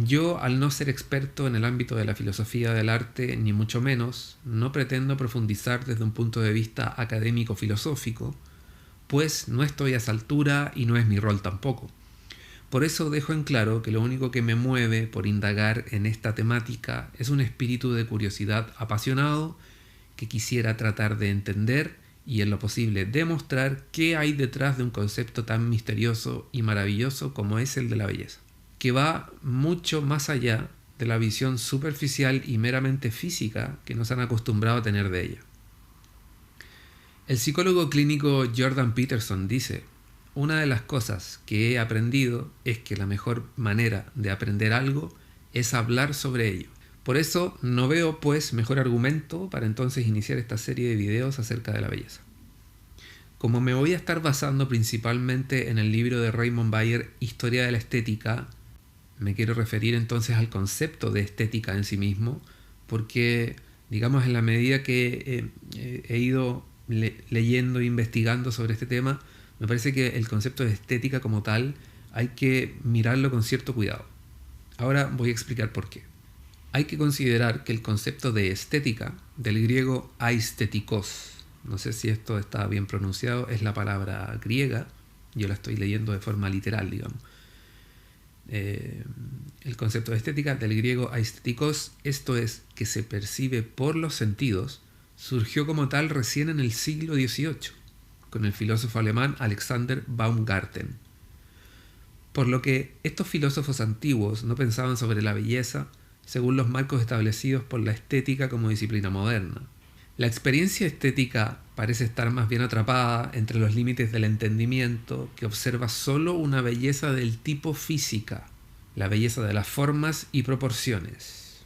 Yo, al no ser experto en el ámbito de la filosofía del arte, ni mucho menos, no pretendo profundizar desde un punto de vista académico-filosófico, pues no estoy a esa altura y no es mi rol tampoco. Por eso dejo en claro que lo único que me mueve por indagar en esta temática es un espíritu de curiosidad apasionado que quisiera tratar de entender y en lo posible demostrar qué hay detrás de un concepto tan misterioso y maravilloso como es el de la belleza, que va mucho más allá de la visión superficial y meramente física que nos han acostumbrado a tener de ella. El psicólogo clínico Jordan Peterson dice: una de las cosas que he aprendido es que la mejor manera de aprender algo es hablar sobre ello. Por eso no veo pues mejor argumento para entonces iniciar esta serie de videos acerca de la belleza. Como me voy a estar basando principalmente en el libro de Raymond Bayer, Historia de la Estética, me quiero referir entonces al concepto de estética en sí mismo, porque, digamos, en la medida que he ido leyendo e investigando sobre este tema, me parece que el concepto de estética como tal hay que mirarlo con cierto cuidado. Ahora voy a explicar por qué. Hay que considerar que el concepto de estética, del griego aesthetikos, no sé si esto está bien pronunciado, es la palabra griega, yo la estoy leyendo de forma literal, digamos. El concepto de estética del griego aesthetikos, esto es, que se percibe por los sentidos, surgió como tal recién en el siglo XVIII, con el filósofo alemán Alexander Baumgarten. Por lo que estos filósofos antiguos no pensaban sobre la belleza según los marcos establecidos por la estética como disciplina moderna. La experiencia estética parece estar más bien atrapada entre los límites del entendimiento, que observa solo una belleza del tipo física, la belleza de las formas y proporciones.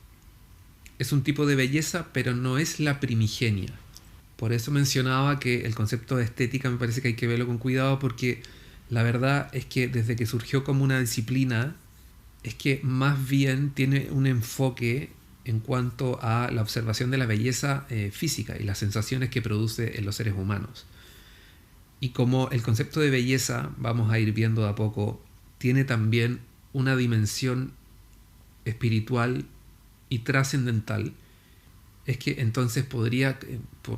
Es un tipo de belleza, pero no es la primigenia. Por eso mencionaba que el concepto de estética me parece que hay que verlo con cuidado, porque la verdad es que desde que surgió como una disciplina, es que más bien tiene un enfoque en cuanto a la observación de la belleza física y las sensaciones que produce en los seres humanos. Y como el concepto de belleza, vamos a ir viendo de a poco, tiene también una dimensión espiritual y trascendental, es que entonces podría,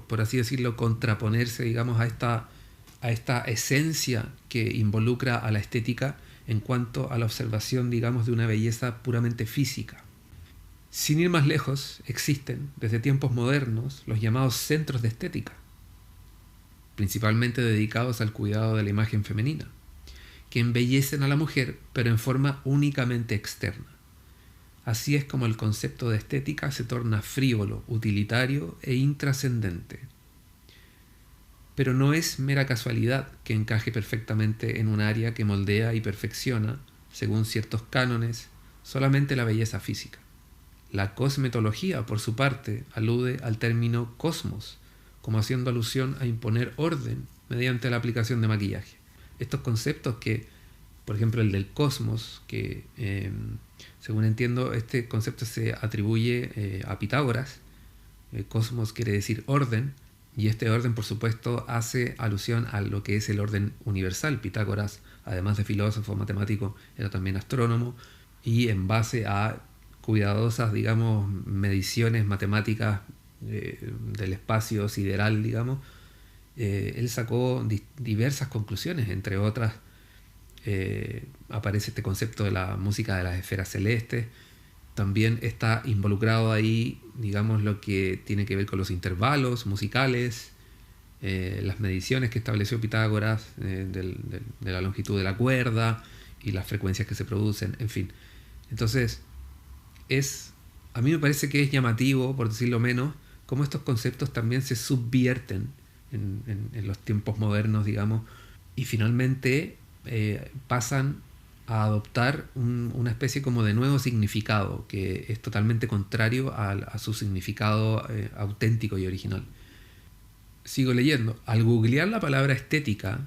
por así decirlo, contraponerse, digamos, a esta esencia que involucra a la estética en cuanto a la observación, digamos, de una belleza puramente física. Sin ir más lejos, existen, desde tiempos modernos, los llamados centros de estética, principalmente dedicados al cuidado de la imagen femenina, que embellecen a la mujer, pero en forma únicamente externa. Así es como el concepto de estética se torna frívolo, utilitario e intrascendente. Pero no es mera casualidad que encaje perfectamente en un área que moldea y perfecciona, según ciertos cánones, solamente la belleza física. La cosmetología, por su parte, alude al término cosmos, como haciendo alusión a imponer orden mediante la aplicación de maquillaje. Estos conceptos que, por ejemplo, el del cosmos, que según entiendo, este concepto se atribuye a Pitágoras. Cosmos quiere decir orden, y este orden, por supuesto, hace alusión a lo que es el orden universal. Pitágoras, además de filósofo, matemático, era también astrónomo, y en base a cuidadosas, digamos, mediciones matemáticas del espacio sideral, digamos, él sacó diversas conclusiones, entre otras aparece este concepto de la música de las esferas celestes. También está involucrado ahí, digamos, lo que tiene que ver con los intervalos musicales, las mediciones que estableció Pitágoras de la longitud de la cuerda y las frecuencias que se producen, en fin. Entonces, a mí me parece que es llamativo, por decirlo menos, cómo estos conceptos también se subvierten en los tiempos modernos, digamos, y finalmente pasan a adoptar una especie como de nuevo significado que es totalmente contrario a su significado auténtico y original. Sigo leyendo. Al googlear la palabra estética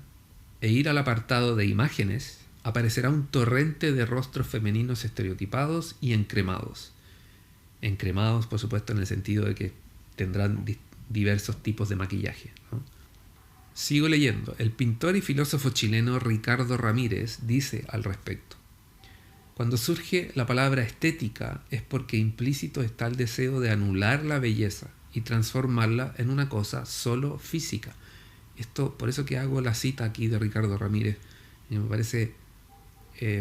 e ir al apartado de imágenes, aparecerá un torrente de rostros femeninos estereotipados y encremados. Encremados, por supuesto, en el sentido de que tendrán diversos tipos de maquillaje, ¿no? Sigo leyendo. El pintor y filósofo chileno Ricardo Ramírez dice al respecto: Cuando surge la palabra estética es porque implícito está el deseo de anular la belleza y transformarla en una cosa solo física. Esto, por eso que hago la cita aquí de Ricardo Ramírez, y me parece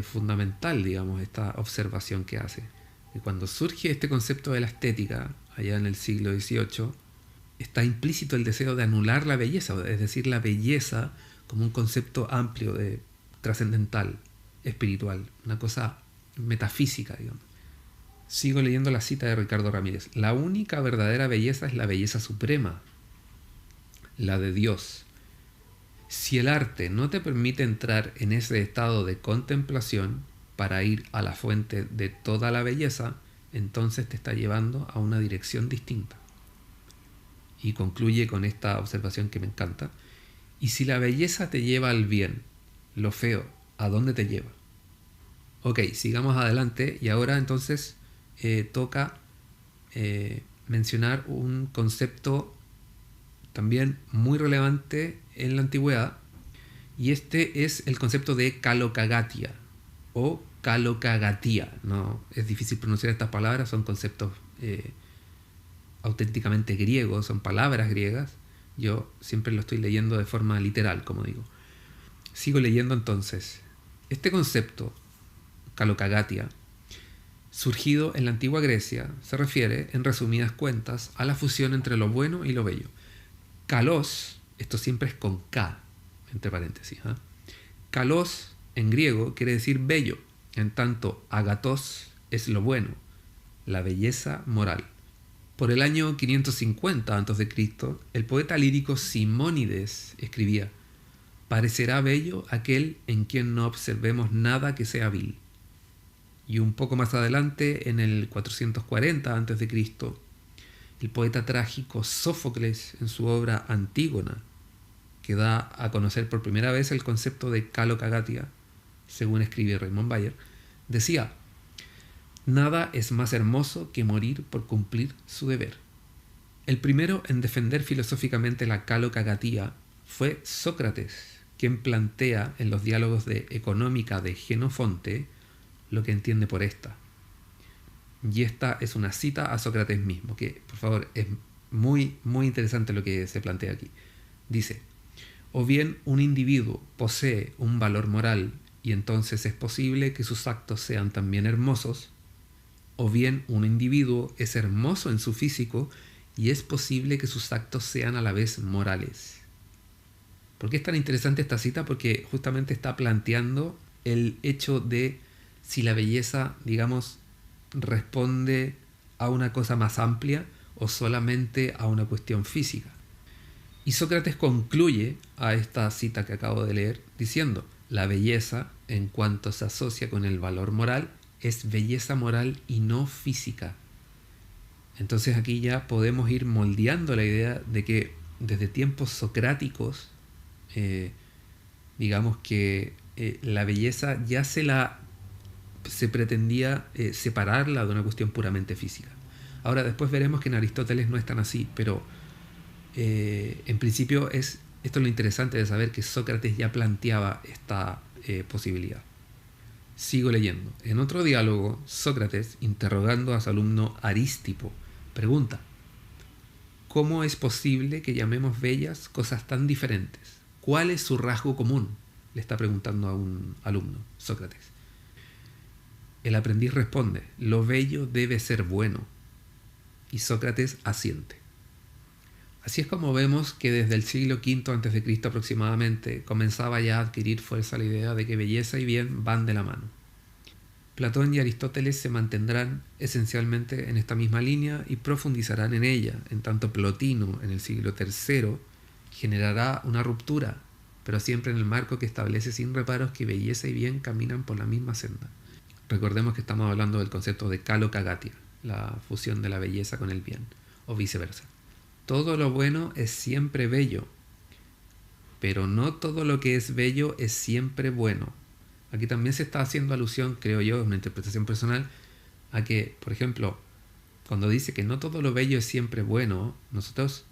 fundamental, digamos, esta observación que hace. Que cuando surge este concepto de la estética, allá en el siglo XVIII, está implícito el deseo de anular la belleza, es decir, la belleza como un concepto amplio, trascendental, espiritual, una cosa metafísica, digamos. Sigo leyendo la cita de Ricardo Ramírez. La única verdadera belleza es la belleza suprema, la de Dios. Si el arte no te permite entrar en ese estado de contemplación para ir a la fuente de toda la belleza, entonces te está llevando a una dirección distinta. Y concluye con esta observación que me encanta. Y si la belleza te lleva al bien, lo feo, ¿a dónde te lleva? Ok, sigamos adelante y ahora entonces toca mencionar un concepto también muy relevante en la antigüedad, y este es el concepto de kalokagatia o kalokagatia. No, es difícil pronunciar estas palabras, son conceptos auténticamente griegos, son palabras griegas. Yo siempre lo estoy leyendo de forma literal, como digo. Sigo leyendo entonces. Este concepto, kalokagatia, surgido en la antigua Grecia, se refiere, en resumidas cuentas, a la fusión entre lo bueno y lo bello. Kalos, esto siempre es con K, entre paréntesis. Kalos, en griego, quiere decir bello, en tanto agatos es lo bueno, la belleza moral. Por el año 550 a.C., el poeta lírico Simónides escribía: parecerá bello aquel en quien no observemos nada que sea vil. Y un poco más adelante, en el 440 a.C., el poeta trágico Sófocles, en su obra Antígona, que da a conocer por primera vez el concepto de kalokagatia, según escribe Raymond Bayer, decía: nada es más hermoso que morir por cumplir su deber. El primero en defender filosóficamente la kalokagatia fue Sócrates, quien plantea en los diálogos de Económica de Jenofonte lo que entiende por esta. Y esta es una cita a Sócrates mismo, que, por favor, es muy, muy interesante lo que se plantea aquí. Dice: o bien un individuo posee un valor moral y entonces es posible que sus actos sean también hermosos, o bien un individuo es hermoso en su físico y es posible que sus actos sean a la vez morales. ¿Por qué es tan interesante esta cita? Porque justamente está planteando el hecho de si la belleza, digamos, responde a una cosa más amplia o solamente a una cuestión física. Y Sócrates concluye a esta cita que acabo de leer diciendo: la belleza, en cuanto se asocia con el valor moral, es belleza moral y no física. Entonces aquí ya podemos ir moldeando la idea de que desde tiempos socráticos, digamos que la belleza ya se pretendía separarla de una cuestión puramente física. Ahora después veremos que en Aristóteles no es tan así, pero en principio esto es lo interesante de saber que Sócrates ya planteaba esta posibilidad. Sigo leyendo. En otro diálogo, Sócrates, interrogando a su alumno Arístipo, pregunta: ¿cómo es posible que llamemos bellas cosas tan diferentes? ¿Cuál es su rasgo común?, le está preguntando a un alumno, Sócrates. El aprendiz responde: lo bello debe ser bueno. Y Sócrates asiente. Así es como vemos que desde el siglo V a.C. aproximadamente comenzaba ya a adquirir fuerza la idea de que belleza y bien van de la mano. Platón y Aristóteles se mantendrán esencialmente en esta misma línea y profundizarán en ella, en tanto Plotino, en el siglo III, generará una ruptura, pero siempre en el marco que establece sin reparos que belleza y bien caminan por la misma senda. Recordemos que estamos hablando del concepto de kalokagatia, la fusión de la belleza con el bien, o viceversa. Todo lo bueno es siempre bello, pero no todo lo que es bello es siempre bueno. Aquí también se está haciendo alusión, creo yo, es una interpretación personal, a que, por ejemplo, cuando dice que no todo lo bello es siempre bueno, nosotros,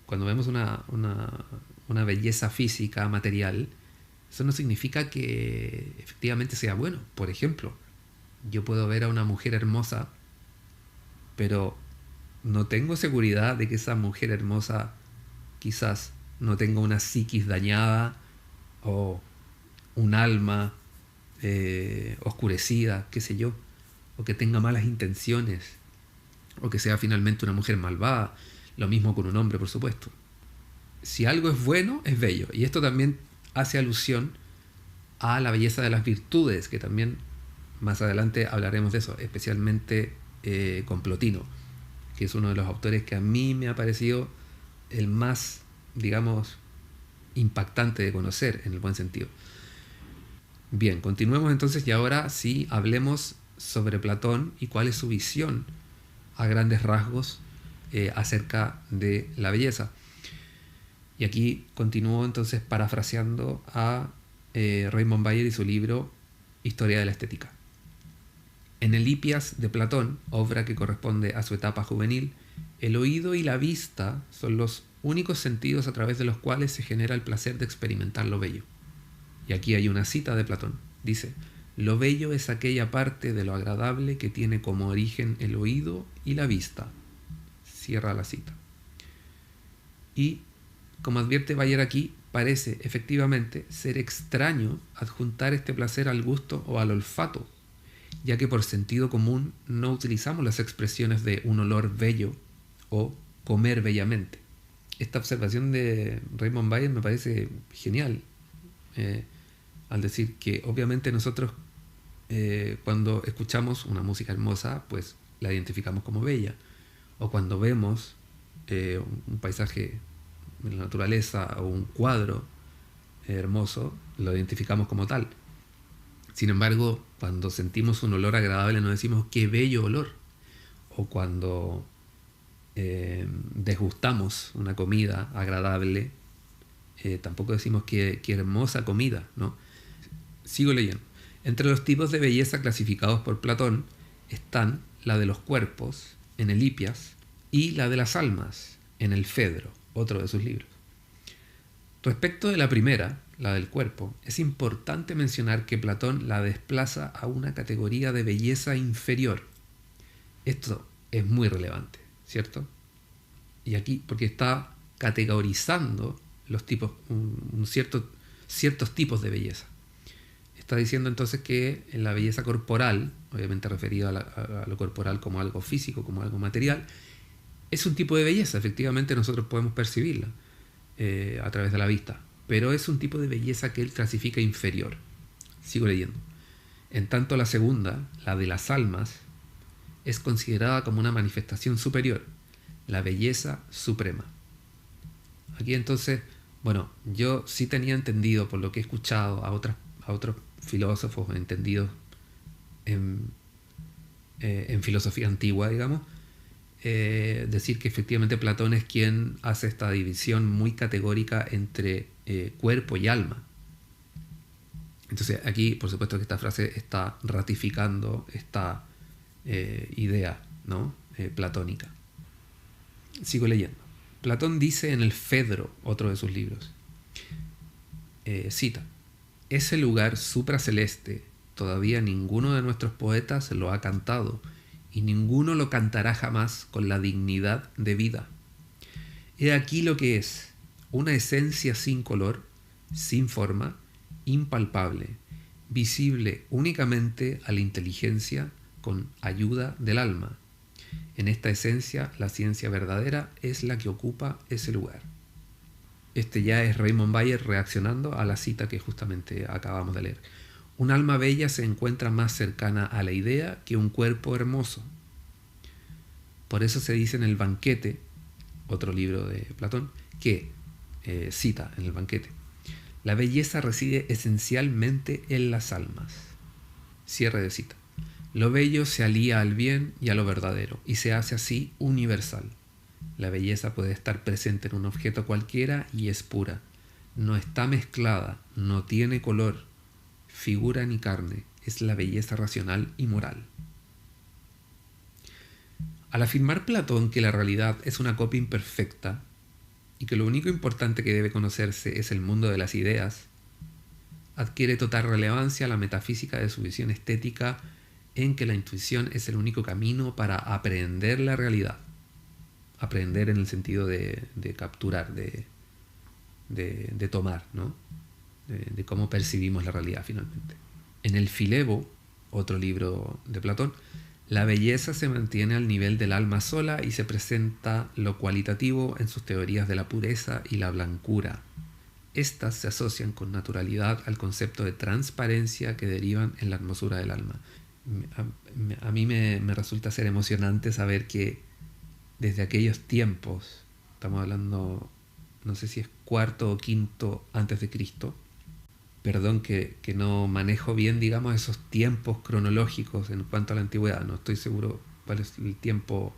cuando vemos una belleza física, material, eso no significa que efectivamente sea bueno. Por ejemplo, yo puedo ver a una mujer hermosa, pero no tengo seguridad de que esa mujer hermosa quizás no tenga una psiquis dañada o un alma oscurecida, qué sé yo, o que tenga malas intenciones, o que sea finalmente una mujer malvada. Lo mismo con un hombre, por supuesto. Si algo es bueno, es bello. Y esto también hace alusión a la belleza de las virtudes, que también más adelante hablaremos de eso, especialmente con Plotino, que es uno de los autores que a mí me ha parecido el más, digamos, impactante de conocer, en el buen sentido. Bien, continuemos entonces y ahora sí hablemos sobre Platón y cuál es su visión a grandes rasgos acerca de la belleza. Y aquí continúo entonces parafraseando a Raymond Bayer y su libro Historia de la Estética. En el Hipias de Platón, obra que corresponde a su etapa juvenil, el oído y la vista son los únicos sentidos a través de los cuales se genera el placer de experimentar lo bello. Y aquí hay una cita de Platón. Dice: lo bello es aquella parte de lo agradable que tiene como origen el oído y la vista. Cierra la cita. Y, como advierte Bayer aquí, parece efectivamente ser extraño adjuntar este placer al gusto o al olfato, ya que por sentido común no utilizamos las expresiones de un olor bello o comer bellamente. Esta observación de Raymond Bayer me parece genial, al decir que obviamente nosotros cuando escuchamos una música hermosa, pues la identificamos como bella, o cuando vemos un paisaje en la naturaleza o un cuadro hermoso, lo identificamos como tal. Sin embargo, cuando sentimos un olor agradable nos decimos qué bello olor. O cuando degustamos una comida agradable, tampoco decimos qué hermosa comida, ¿no? Sigo leyendo. Entre los tipos de belleza clasificados por Platón están la de los cuerpos, en el Hipias, y la de las almas, en el Fedro, otro de sus libros. Respecto de la primera, la del cuerpo, es importante mencionar que Platón la desplaza a una categoría de belleza inferior. Esto es muy relevante, ¿cierto? Y aquí, porque está categorizando los tipos, ciertos tipos de belleza. Está diciendo entonces que en la belleza corporal, obviamente referido a lo corporal como algo físico, como algo material, es un tipo de belleza, efectivamente nosotros podemos percibirla a través de la vista, pero es un tipo de belleza que él clasifica inferior. Sigo leyendo. En tanto la segunda, la de las almas, es considerada como una manifestación superior, la belleza suprema. Aquí entonces, bueno, yo sí tenía entendido, por lo que he escuchado a otros filósofos entendidos en filosofía antigua, digamos, decir que efectivamente Platón es quien hace esta división muy categórica entre cuerpo y alma. Entonces aquí, por supuesto que esta frase está ratificando esta idea, ¿no? Platónica. Sigo leyendo. Platón dice en el Fedro, otro de sus libros, cita: ese lugar supraceleste todavía ninguno de nuestros poetas lo ha cantado, y ninguno lo cantará jamás con la dignidad de vida. He aquí lo que es: una esencia sin color, sin forma, impalpable, visible únicamente a la inteligencia con ayuda del alma. En esta esencia, la ciencia verdadera es la que ocupa ese lugar. Este ya es Raymond Bayer reaccionando a la cita que justamente acabamos de leer. Un alma bella se encuentra más cercana a la idea que un cuerpo hermoso. Por eso se dice en el Banquete, otro libro de Platón, que, cita en el Banquete: la belleza reside esencialmente en las almas. Cierre de cita. Lo bello se alía al bien y a lo verdadero, y se hace así universal. La belleza puede estar presente en un objeto cualquiera y es pura. No está mezclada, no tiene color, figura ni carne. Es la belleza racional y moral. Al afirmar Platón que la realidad es una copia imperfecta y que lo único importante que debe conocerse es el mundo de las ideas, adquiere total relevancia la metafísica de su visión estética, en que la intuición es el único camino para aprehender la realidad. Aprehender en el sentido de capturar, de tomar, ¿no? De cómo percibimos la realidad finalmente. En el Filebo, otro libro de Platón, la belleza se mantiene al nivel del alma sola y se presenta lo cualitativo en sus teorías de la pureza y la blancura. Estas se asocian con naturalidad al concepto de transparencia que derivan en la hermosura del alma. A mí me resulta ser emocionante saber que desde aquellos tiempos, estamos hablando, no sé si es cuarto o quinto antes de Cristo, perdón que no manejo bien, digamos, esos tiempos cronológicos en cuanto a la antigüedad, no estoy seguro cuál es el tiempo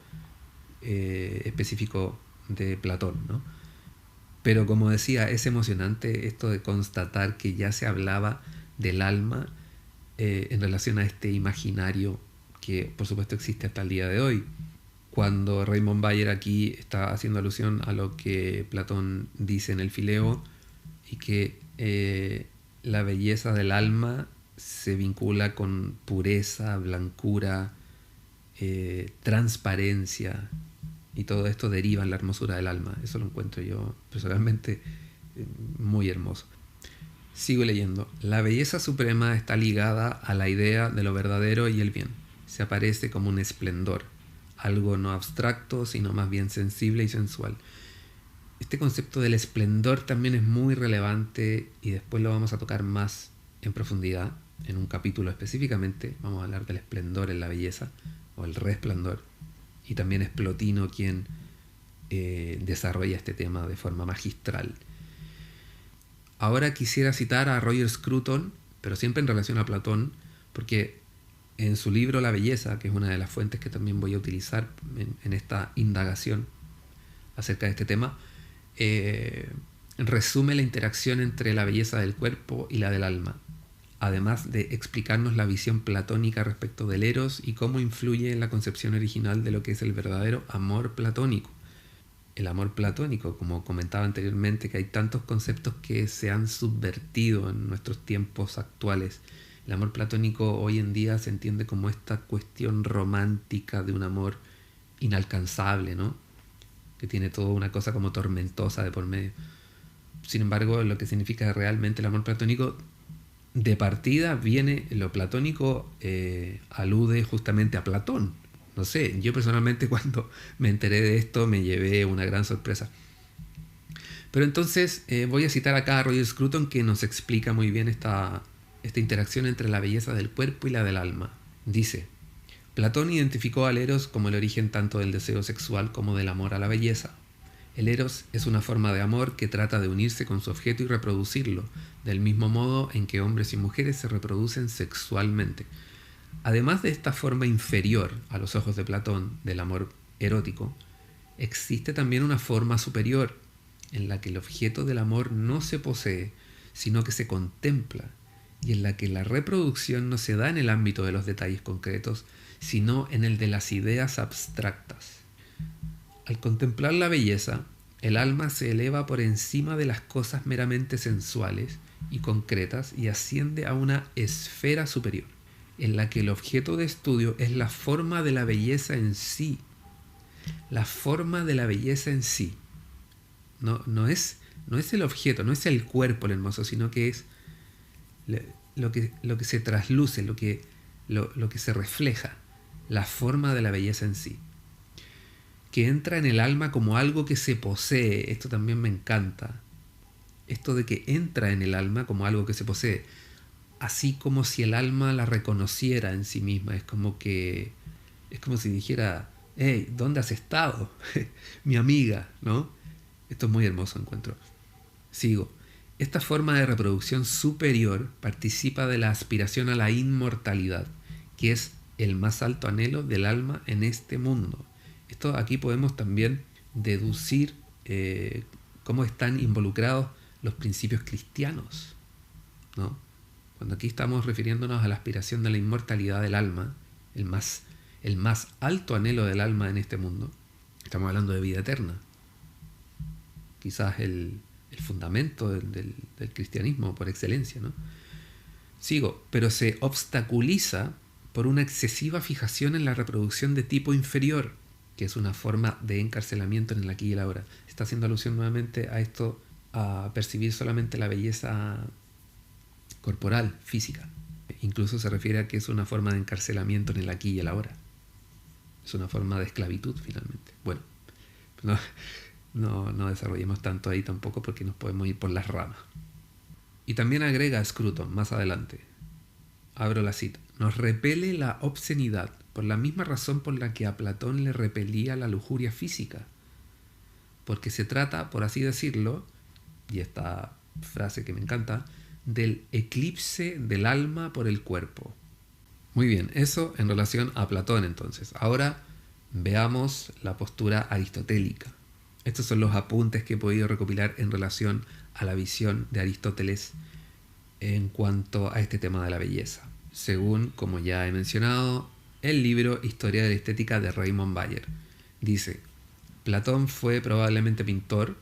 específico de Platón, ¿no? Pero como decía, es emocionante esto de constatar que ya se hablaba del alma en relación a este imaginario que por supuesto existe hasta el día de hoy. Cuando Raymond Bayer aquí está haciendo alusión a lo que Platón dice en el Fileo y que la belleza del alma se vincula con pureza, blancura, transparencia, y todo esto deriva en la hermosura del alma. Eso lo encuentro yo personalmente muy hermoso. Sigo leyendo. La belleza suprema está ligada a la idea de lo verdadero y el bien. Se aparece como un esplendor, algo no abstracto, sino más bien sensible y sensual. Este concepto del esplendor también es muy relevante y después lo vamos a tocar más en profundidad, en un capítulo específicamente. Vamos a hablar del esplendor en la belleza, o el resplandor. Y también es Plotino quien desarrolla este tema de forma magistral. Ahora quisiera citar a Roger Scruton, pero siempre en relación a Platón, porque en su libro La belleza, que es una de las fuentes que también voy a utilizar en esta indagación acerca de este tema, resume la interacción entre la belleza del cuerpo y la del alma, además de explicarnos la visión platónica respecto del eros y cómo influye en la concepción original de lo que es el verdadero amor platónico. El amor platónico, como comentaba anteriormente, que hay tantos conceptos que se han subvertido en nuestros tiempos actuales. El amor platónico hoy en día se entiende como esta cuestión romántica de un amor inalcanzable, ¿no? Que tiene toda una cosa como tormentosa de por medio. Sin embargo, lo que significa realmente el amor platónico, de partida viene, lo platónico alude justamente a Platón. No sé, yo personalmente cuando me enteré de esto me llevé una gran sorpresa. Pero entonces voy a citar acá a Roger Scruton, que nos explica muy bien esta interacción entre la belleza del cuerpo y la del alma. Dice: Platón identificó al eros como el origen tanto del deseo sexual como del amor a la belleza. El eros es una forma de amor que trata de unirse con su objeto y reproducirlo, del mismo modo en que hombres y mujeres se reproducen sexualmente. Además de esta forma inferior a los ojos de Platón del amor erótico, existe también una forma superior en la que el objeto del amor no se posee, sino que se contempla, y en la que la reproducción no se da en el ámbito de los detalles concretos, sino en el de las ideas abstractas. Al contemplar la belleza, el alma se eleva por encima de las cosas meramente sensuales y concretas y asciende a una esfera superior, en la que el objeto de estudio es la forma de la belleza en sí. La forma de la belleza en sí. No es el objeto, no es el cuerpo el hermoso, sino que es lo que se trasluce, lo que se refleja, la forma de la belleza en sí, que entra en el alma como algo que se posee. Esto también me encanta, esto de que entra en el alma como algo que se posee, así como si el alma la reconociera en sí misma. Es como si dijera: hey, ¿dónde has estado? Mi amiga, ¿no? Esto es muy hermoso, encuentro. Sigo. Esta forma de reproducción superior participa de la aspiración a la inmortalidad, que es el más alto anhelo del alma en este mundo. Esto aquí podemos también deducir cómo están involucrados los principios cristianos, ¿no? Cuando aquí estamos refiriéndonos a la aspiración de la inmortalidad del alma, el más alto anhelo del alma en este mundo, estamos hablando de vida eterna. Quizás el fundamento del cristianismo por excelencia, ¿no? Sigo, pero se obstaculiza por una excesiva fijación en la reproducción de tipo inferior, que es una forma de encarcelamiento en el aquí y el ahora. Está haciendo alusión nuevamente a esto, a percibir solamente la belleza corporal, física. Incluso se refiere a que es una forma de encarcelamiento en el aquí y el ahora. Es una forma de esclavitud, finalmente. Bueno, no desarrollemos tanto ahí tampoco porque nos podemos ir por las ramas. Y también agrega Scruton más adelante. Abro la cita. Nos repele la obscenidad por la misma razón por la que a Platón le repelía la lujuria física. Porque se trata, por así decirlo, y esta frase que me encanta, del eclipse del alma por el cuerpo. Muy bien, eso en relación a Platón entonces. Ahora veamos la postura aristotélica. Estos son los apuntes que he podido recopilar en relación a la visión de Aristóteles en cuanto a este tema de la belleza. Según, como ya he mencionado, el libro Historia de la Estética de Raymond Bayer. Dice, Platón fue probablemente pintor,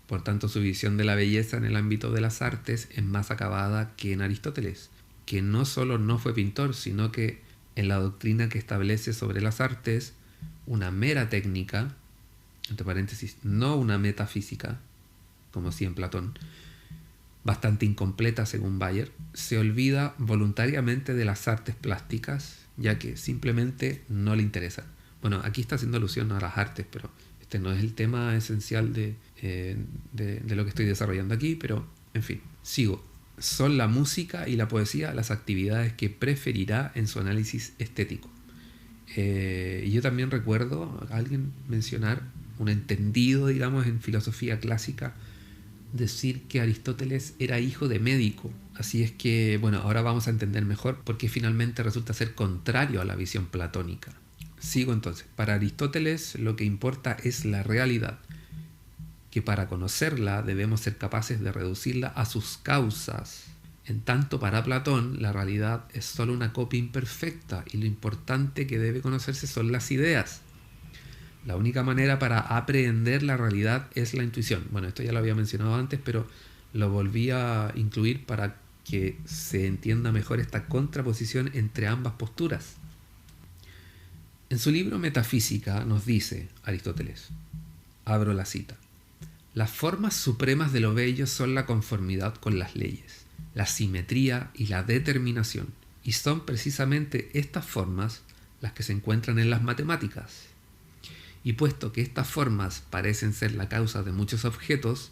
por tanto su visión de la belleza en el ámbito de las artes es más acabada que en Aristóteles, que no solo no fue pintor, sino que en la doctrina que establece sobre las artes una mera técnica, entre paréntesis, no una metafísica, como sí en Platón, bastante incompleta según Bayer, se olvida voluntariamente de las artes plásticas, ya que simplemente no le interesan. Bueno, aquí está haciendo alusión a las artes, pero este no es el tema esencial de lo que estoy desarrollando aquí, pero en fin, sigo. Son la música y la poesía las actividades que preferirá en su análisis estético. Y yo también recuerdo a alguien mencionar, un entendido, digamos, en filosofía clásica, decir que Aristóteles era hijo de médico. Así es que, bueno, ahora vamos a entender mejor por qué finalmente resulta ser contrario a la visión platónica. Sigo entonces. Para Aristóteles lo que importa es la realidad, que para conocerla debemos ser capaces de reducirla a sus causas. En tanto, para Platón, la realidad es solo una copia imperfecta y lo importante que debe conocerse son las ideas. La única manera para aprehender la realidad es la intuición. Bueno, esto ya lo había mencionado antes, pero lo volví a incluir para que se entienda mejor esta contraposición entre ambas posturas. En su libro Metafísica nos dice Aristóteles, abro la cita, las formas supremas de lo bello son la conformidad con las leyes, la simetría y la determinación, y son precisamente estas formas las que se encuentran en las matemáticas. Y puesto que estas formas parecen ser la causa de muchos objetos,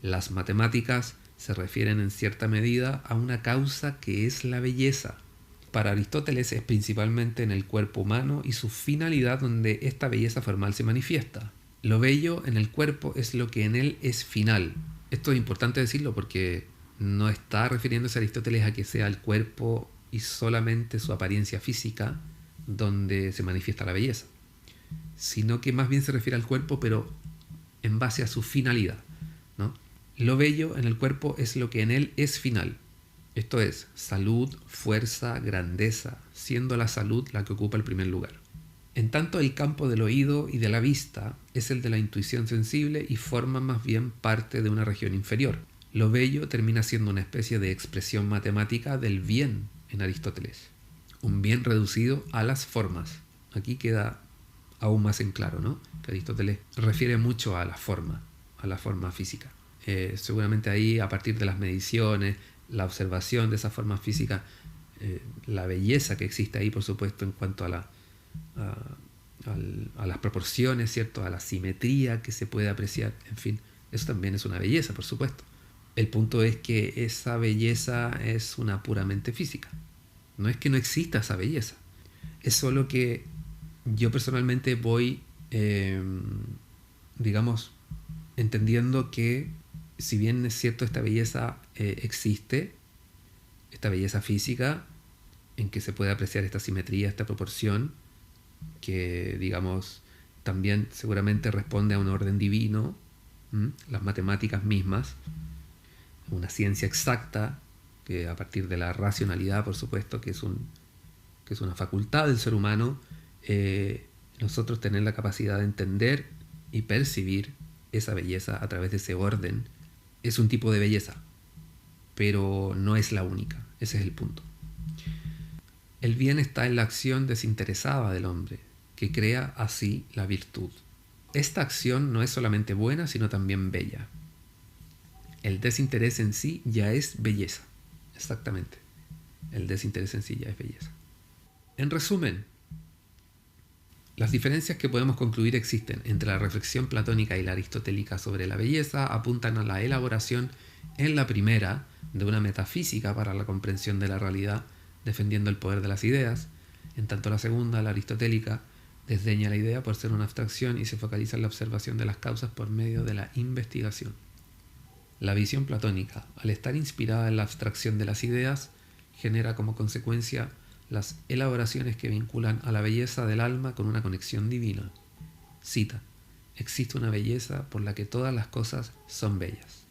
las matemáticas se refieren en cierta medida a una causa que es la belleza. Para Aristóteles es principalmente en el cuerpo humano y su finalidad donde esta belleza formal se manifiesta. Lo bello en el cuerpo es lo que en él es final. Esto es importante decirlo porque no está refiriéndose a Aristóteles a que sea el cuerpo y solamente su apariencia física donde se manifiesta la belleza, sino que más bien se refiere al cuerpo, pero en base a su finalidad, ¿no? Lo bello en el cuerpo es lo que en él es final. Esto es, salud, fuerza, grandeza, siendo la salud la que ocupa el primer lugar. En tanto, el campo del oído y de la vista es el de la intuición sensible y forma más bien parte de una región inferior. Lo bello termina siendo una especie de expresión matemática del bien en Aristóteles. Un bien reducido a las formas. Aquí queda aún más en claro, ¿no? Que Aristóteles refiere mucho a la forma física. Seguramente ahí, a partir de las mediciones, la observación de esa forma física, la belleza que existe ahí, por supuesto, en cuanto a las proporciones, ¿cierto? A la simetría que se puede apreciar, en fin, eso también es una belleza, por supuesto. El punto es que esa belleza es una puramente física. No es que no exista esa belleza, es solo que yo personalmente voy, digamos, entendiendo que si bien es cierto esta belleza existe, esta belleza física en que se puede apreciar esta simetría, esta proporción, que digamos también seguramente responde a un orden divino, las matemáticas mismas, una ciencia exacta, que a partir de la racionalidad, por supuesto, que es una facultad del ser humano, nosotros tener la capacidad de entender y percibir esa belleza a través de ese orden es un tipo de belleza, pero no es la única. Ese es el punto. El bien está en la acción desinteresada del hombre, que crea así la virtud. Esta acción no es solamente buena, sino también bella. El desinterés en sí ya es belleza. Exactamente. El desinterés en sí ya es belleza. En resumen, las diferencias que podemos concluir existen entre la reflexión platónica y la aristotélica sobre la belleza apuntan a la elaboración en la primera de una metafísica para la comprensión de la realidad, defendiendo el poder de las ideas. En tanto la segunda, la aristotélica, desdeña la idea por ser una abstracción y se focaliza en la observación de las causas por medio de la investigación. La visión platónica, al estar inspirada en la abstracción de las ideas, genera como consecuencia las elaboraciones que vinculan a la belleza del alma con una conexión divina. Cita: existe una belleza por la que todas las cosas son bellas.